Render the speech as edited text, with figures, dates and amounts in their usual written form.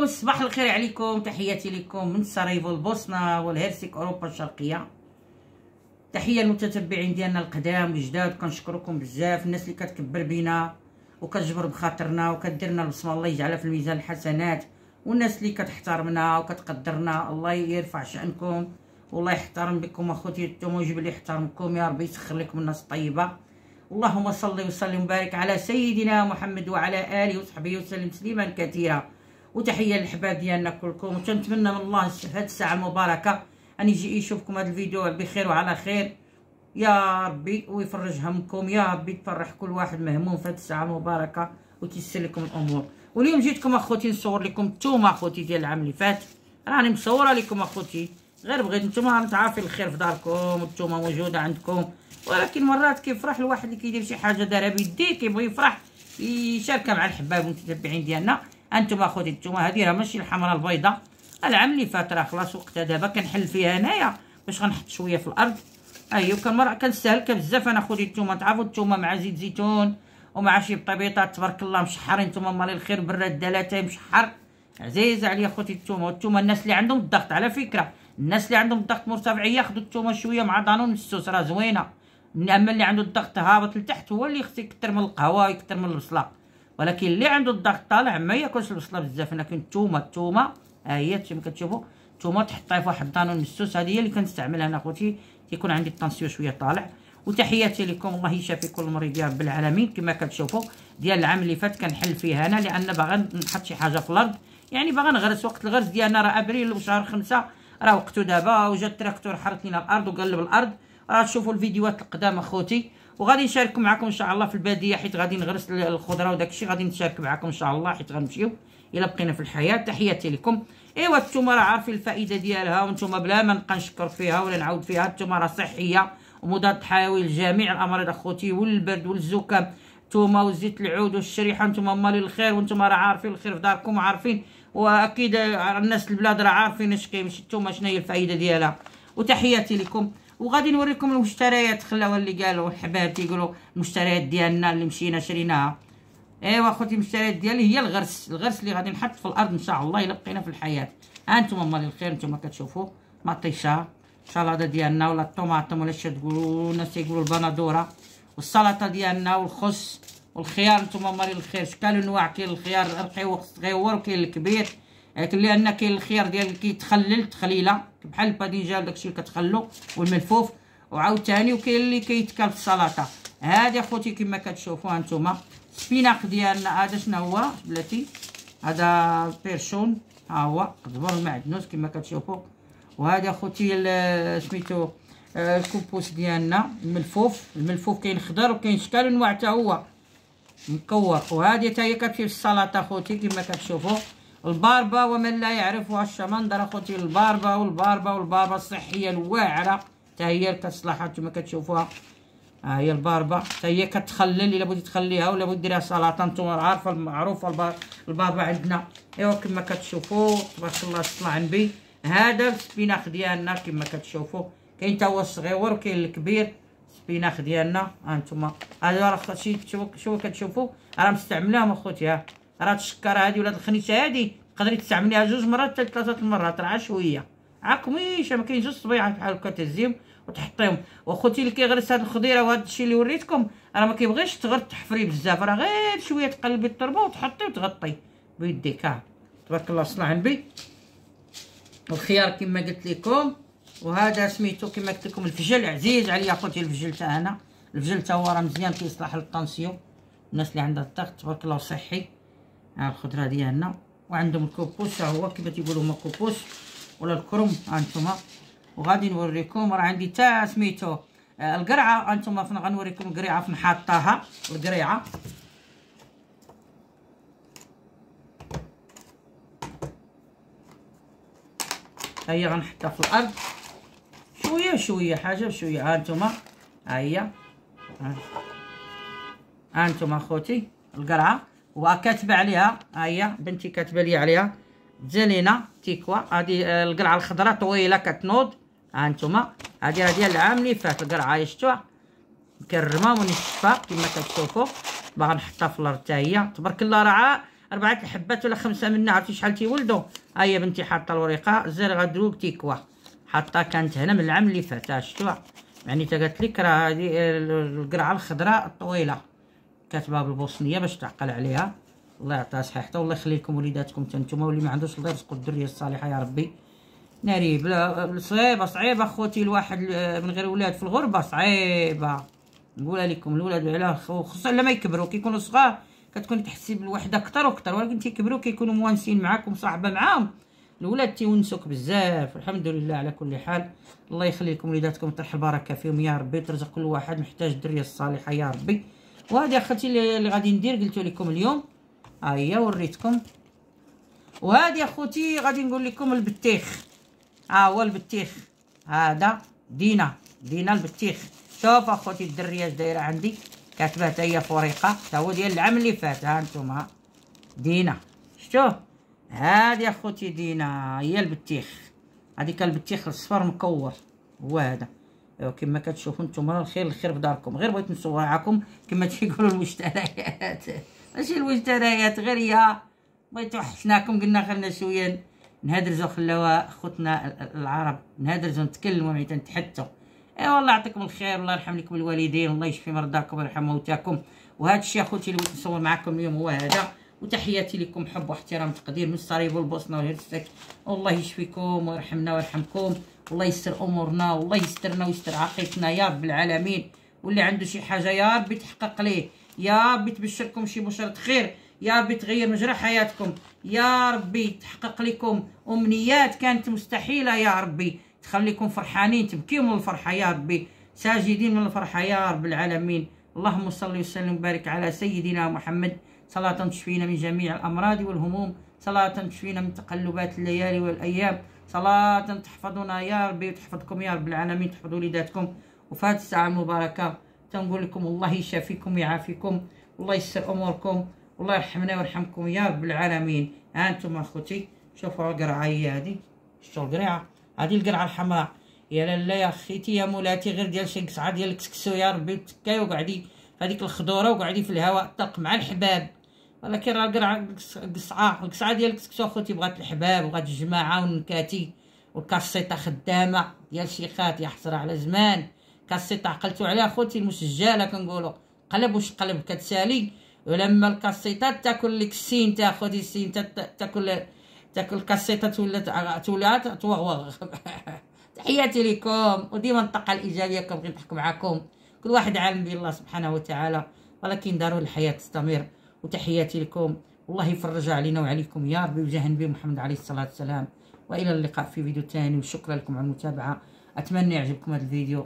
صباح الخير عليكم، تحياتي لكم من سراييفو البوسنة والهرسك اوروبا الشرقيه. تحيه للمتتبعين ديالنا القدام والجداد، كنشكركم بزاف. الناس اللي كتكبر بينا وكتجبر بخاطرنا وكدير لنا البصمه الله يجعلها في الميزان الحسنات، والناس اللي كتحترمنا وكتقدرنا الله يرفع شأنكم والله يحترم بكم اخوتي انتم ويجيب لي يحترمكم يا ربي، يسخر لكم الناس الطيبه. اللهم صل وسلم وبارك على سيدنا محمد وعلى اله وصحبه وسلم تسليما كثيرا. وتحيه للحباب ديالنا كلكم، وتنتمنى من الله هذه الساعه المباركه ان يجي يشوفكم هذا الفيديو بخير وعلى خير يا ربي، ويفرج همكم يا ربي، تفرح كل واحد مهموم في هذه الساعه المباركه وتيسر لكم الامور. واليوم جيتكم اخوتي نصور لكم التومه اخوتي ديال العام اللي فات، راني مصوره لكم اخوتي، غير بغيت نتوما تعرفوا الخير في داركم والتومه موجوده عندكم. ولكن مرات كيفرح الواحد اللي كيدير شي حاجه دارها بيديه، كيبغي يفرح يشاركها مع الحباب والمتتبعين ديالنا. انتم اخوتي التومه هذه راه ماشي الحمراء البيضاء، العام اللي فات راه خلاص وقتها، دابا كنحل فيها هنايا باش غنحط شويه في الارض. ايوا كنستهلكها بزاف انا اخوتي التومه، تعرفوا التومه مع زيت زيتون ومع شي بطبيطات تبارك الله مشحرين، نتوما مالي الخير براد دلاتاي مشحر عزيز عليا اخوتي التومه. والتومه الناس اللي عندهم الضغط، على فكره الناس اللي عندهم الضغط مرتفع ياخذوا التومه شويه مع دانون السوس راه زوينه. اما اللي عنده الضغط هابط لتحت هو اللي خصو يكثر من القهوه ويكثر من البصله، ولكن اللي عنده الضغط طالع ما ياكلش البصله بزاف. لكن التومه ها هي كما كتشوفوا التومه تحطيها في واحد دانون السوس، هذه هي اللي كنستعملها انا اخوتي تيكون عندي الطنسيون شويه طالع. وتحياتي لكم، الله يشافي كل مريض يا رب العالمين. كما كتشوفوا ديال العام اللي فات كنحل فيه انا، لان باغا نحط شي حاجه في الارض، يعني باغا نغرس. وقت الغرس ديالنا راه ابريل وشهر 5 راه وقته دابا، وجا التراكتور حرث لنا الارض وقلب الارض. راه تشوفوا الفيديوهات القدام اخوتي، وغادي نشارك معكم ان شاء الله في الباديه، حيت غادي نغرس الخضره وداكشي غادي نشارك معكم ان شاء الله، حيت غنمشيو الا بقينا في الحياه. تحياتي لكم. ايوا التومه راه عارفين الفائده ديالها، وانتم بلا ما نبقى نشكر فيها ولا نعاود فيها. التومه راه صحيه ومضاد حيوي لجميع الامراض اخوتي، والبرد والزكام. التومه وزيت العود والشريحه انتم مالي الخير، وانتم راه عارفين الخير في داركم وعارفين، واكيد الناس البلاد راه عارفين اش كيمشي التومه شنو هي الفائده ديالها. وتحياتي لكم. وغادي نوريكم المشتريات، خلاو اللي قالوا الحباب تيقولوا المشتريات ديالنا اللي مشينا شريناها. ايوا اخوتي المشتريات ديالي هي الغرس اللي غادي نحط في الارض ان شاء الله الا بقينا في الحياه. ها انتم مالي الخير، انتم كتشوفوا مطيشه السلطه ديالنا ولا الطماطم ولا اش تقولوا، الناس تيقولوا البندوره، والسلطه ديالنا والخس والخيار. انتم مالي الخير شكال انواع، كاين الخيار الرقيق صغيور وكاين الكبير، لان كاين الخيار ديال اللي كيتخلل تخليله بحال البادينجان داكشي اللي كتخلو والملفوف، وعاوتاني وكاين اللي كيتكال في السلطه. هادي اخوتي كما كتشوفوا هانتوما السبيناق ديالنا. هذا شنو هو بلاتي؟ هذا بيرشون، ها هو قزبر المعدنوس كما كتشوفوا. وهذا اخوتي سميتو الكوبوس ديالنا الملفوف كاين خضر وكاين شكال انواع حتى هو مكور. وهذه حتى هي كتمشي في السلطه اخوتي كما كتشوفوا. الباربه ومن لا يعرفها الشمندر اخوتي، الباربه الصحيه الواعره حتى هي كتصلح كما كتشوفوها. ها هي الباربه حتى هي كتخلل الا بغيتي تخليها ولا بغيتي ديريها سلطه، نتوما عارفه المعروفه الباربه عندنا. ايوا كما كتشوفوا تبارك الله صلى النبي. هذا السبيناخ ديالنا كما كتشوفوا، كاين حتى هو الصغيور وكاين الكبير. السبيناخ ديالنا ها انتم، هذا راه شوفوا كتشوفوا راه مستعملاهم اخوتي. ها راه الشكاره هذه ولا الخنيشه هذه تقدري تستعمليها 2 مرات حتى 3 مرات، راه عشويه عاكميش ما كاين 2 صبيعات بحال هكا تهزيهم وتحطيهم. واخوتي اللي كيغرس هاد الخضيره وهاد الشيء اللي وريتكم راه ما كيبغيش تحفري بزاف، راه غير شويه تقلبي التربه وتحطي وتغطي بيديك. ها تبارك الله صلى على النبي. الخيار كما قلت لكم، وهذا سميتو كما قلت لكم الفجل عزيز عليا اخوتي. الفجل تاعنا الفجل تا هو راه مزيان كيصلح للطنسيون، الناس اللي عندها الضغط تبارك الله صحي. ها الخضره ديالنا، وعندهم الكوبوس هو كما تيقولوا هما كوبوس ولا الكرم. ها انتم وغادي نوريكم راه عندي تا سميتو القرعه. انتم فين غنوريكم القريعه فين حاطاها. القريعه هي غنحطها في الارض شويه حاجه بشويه. ها انتم ها هي، ها انتم اخوتي القرعه وكاتبه عليها، ها هي بنتي كاتبه لي عليها زلينا تيكوا. هذه القرعه الخضراء طويله كتنوض. ها انتم هذه راه ديال العام اللي فات القرعه شفتوها مكرمه ونشفه كما كتشوفوا. باغا نحطها في الارض حتى هي تبارك الله. راه 4 الحبات ولا 5 منها. عرفتي شحال تيولدوا؟ ها هي بنتي حاطه الوريقه الزرغه دروك تيكوا حاطه، كانت هنا من العام اللي فات. شفتوها يعني تا قالت لك راه هذه القرعه الخضراء الطويله كاتبها بالبوسنيه باش تعقل عليها. الله يعطيها صحيحته والله يخلي لكم وليداتكم حتى نتوما، واللي ما عندوش الله يرزقو الذريه الصالحه يا ربي. ناري بلا صعيبه اخوتي الواحد من غير ولاد في الغربه صعيبه، نقولها لكم. الولاد على خصوصا لما يكبروا كيكونوا صغار كتكون تحسي بالوحده اكثر واكثر، ولكن تيكبروا كيكونوا موانسين معاكم صاحبه معاهم الولاد تيونسوك بزاف. الحمد لله على كل حال. الله يخلي لكم وليداتكم طرح البركه فيهم يا ربي، ترزق كل واحد محتاج الذريه الصالحه يا ربي. وهذه اخوتي اللي غادي ندير قلت لكم اليوم، ها هي وريتكم. وهذه اخوتي غادي نقول لكم البطيخ، ها هو البطيخ هذا دينا البطيخ. شوف اخوتي الدريه اش دايره عندي، كاتبه حتى هي في ورقه، حتى هو ديال العام اللي فات. ها انتم دينا شفتوه، هادي اخوتي دينا هي البطيخ. هذيك البطيخ الصفر مكور هو هذا. ايوا كما كتشوفوا نتوما الخير في داركم. غير بغيت نصور معكم كما تيقولوا المشتريات، ماشي المشتريات غير هي بغيت وحشناكم قلنا خلنا شويه نهدرزو، خلاو خوتنا العرب نهدرزو نتكلموا ملي تنتحدثوا. ايوا الله يعطيكم الخير والله يرحم لكم الوالدين والله يشفي مرضاكم ويرحم موتاكم. وهذا الشيء اخوتي اللي بغيت نصور معكم اليوم هو هذا. وتحياتي لكم حب واحترام وتقدير من سراييفو البوسنه والهرسك. والله يشفيكم ويرحمنا ويرحمكم والله يستر امورنا والله يسترنا ويستر عاقبتنا يا رب العالمين. واللي عنده شي حاجه يا ربي تحقق ليه، يا ربي تبشركم شي بشرة خير، يا ربي تغير مجرى حياتكم، يا ربي تحقق لكم امنيات كانت مستحيله، يا ربي تخليكم فرحانين تبكيوا من الفرحه يا ربي، ساجدين من الفرحه يا رب العالمين. اللهم صل وسلم وبارك على سيدنا محمد، صلاة تشفينا من جميع الأمراض والهموم، صلاة تشفينا من تقلبات الليالي والأيام، صلاة تحفظنا يا ربي وتحفظكم يا رب العالمين، تحفظ وليداتكم. وفي هذه الساعة المباركة تنقول لكم الله يشافيكم ويعافيكم والله يسر أموركم والله يرحمنا ويرحمكم يا رب العالمين. ها انتم اخوتي شوفوا القرعة هي هذه، شفتوا القرعة هذه القرعة الحمراء يا لالا يا خيتي يا مولاتي، غير ديال شي قصعة ديال الكسكسو يا ربي تكاي وقعدي هذيك الخضوره وقعدي في الهواء طلق مع الحباب. ولكن راه القرعه القصعه ديال الكسكسو اخوتي بغات الحباب وبغات الجماعه والنكاتي والكاسيطه خدامه ديال شيخات. يا حسره على زمان كاسيطه عقلتوا عليها اخوتي المسجله كنقولوا قلب واش قلب كتسالي. ولما الكاسيطات تاكل لك السين تا اخوتي السين تاكل الكاسيطه تولات توغوغ. تحياتي لكم وديما الطاقه الايجابيه كنبغي نضحك معكم. كل واحد عالم بالله سبحانه وتعالى ولكن ضروري الحياه تستمر. وتحياتي لكم والله يفرج علينا وعليكم يا ربي وجاه النبي محمد عليه الصلاه والسلام. والى اللقاء في فيديو ثاني وشكرا لكم على المتابعه. اتمنى يعجبكم هذا الفيديو.